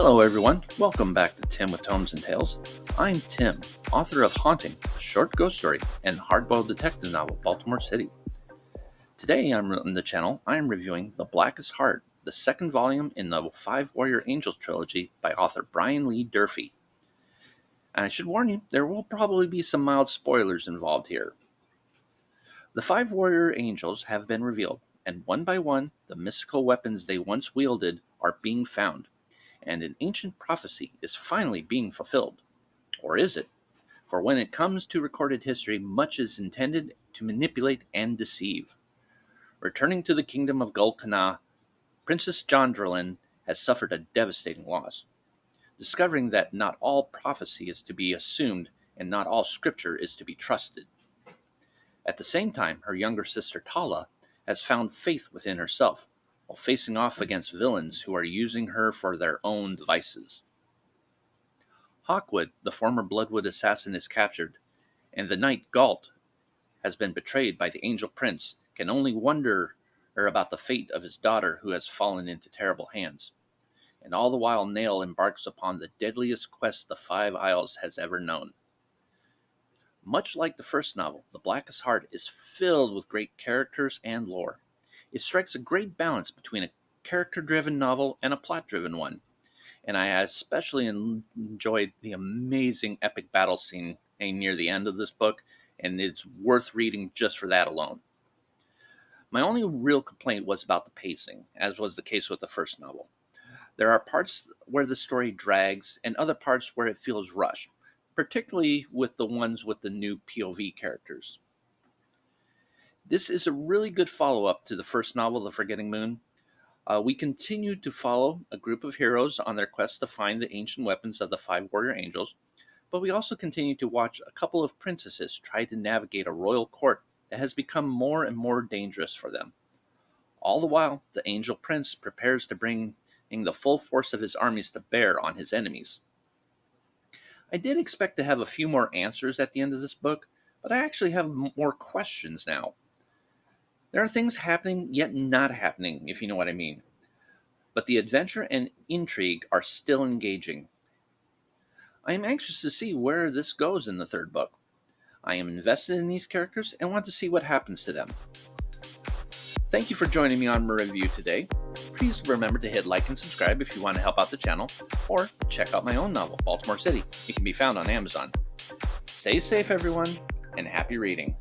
Hello everyone, welcome back to Tim with Tomes and Tales. I'm Tim, author of Haunting, a short ghost story, and hardboiled detective novel, Baltimore City. Today on the channel, I am reviewing The Blackest Heart, the second volume in the Five Warrior Angels trilogy by author Lee Durfee. And I should warn you, there will probably be some mild spoilers involved here. The Five Warrior Angels have been revealed, and one by one, the mystical weapons they once wielded are being found. And an ancient prophecy is finally being fulfilled. Or is it? For when it comes to recorded history, much is intended to manipulate and deceive. Returning to the kingdom of Gulkana, Princess Jondralyn has suffered a devastating loss. Discovering that not all prophecy is to be assumed and not all scripture is to be trusted. At the same time, her younger sister Tala has found faith within herself, while facing off against villains who are using her for their own devices. Hawkwood, the former Bloodwood assassin, is captured, and the knight Galt has been betrayed by the Angel Prince, can only wonder about the fate of his daughter who has fallen into terrible hands. And all the while Nail embarks upon the deadliest quest the Five Isles has ever known. Much like the first novel, The Blackest Heart is filled with great characters and lore. It strikes a great balance between a character-driven novel and a plot-driven one, and I especially enjoyed the amazing epic battle scene near the end of this book, and it's worth reading just for that alone. My only real complaint was about the pacing, as was the case with the first novel. There are parts where the story drags, and other parts where it feels rushed, particularly with the ones with the new POV characters. This is a really good follow-up to the first novel, The Forgetting Moon. We continue to follow a group of heroes on their quest to find the ancient weapons of the Five Warrior Angels, but we also continue to watch a couple of princesses try to navigate a royal court that has become more and more dangerous for them. All the while, the Angel Prince prepares to bring the full force of his armies to bear on his enemies. I did expect to have a few more answers at the end of this book, but I actually have more questions now. There are things happening, yet not happening, if you know what I mean. But the adventure and intrigue are still engaging. I am anxious to see where this goes in the third book. I am invested in these characters and want to see what happens to them. Thank you for joining me on my review today. Please remember to hit like and subscribe if you want to help out the channel, or check out my own novel, Baltimore City. It can be found on Amazon. Stay safe, everyone, and happy reading.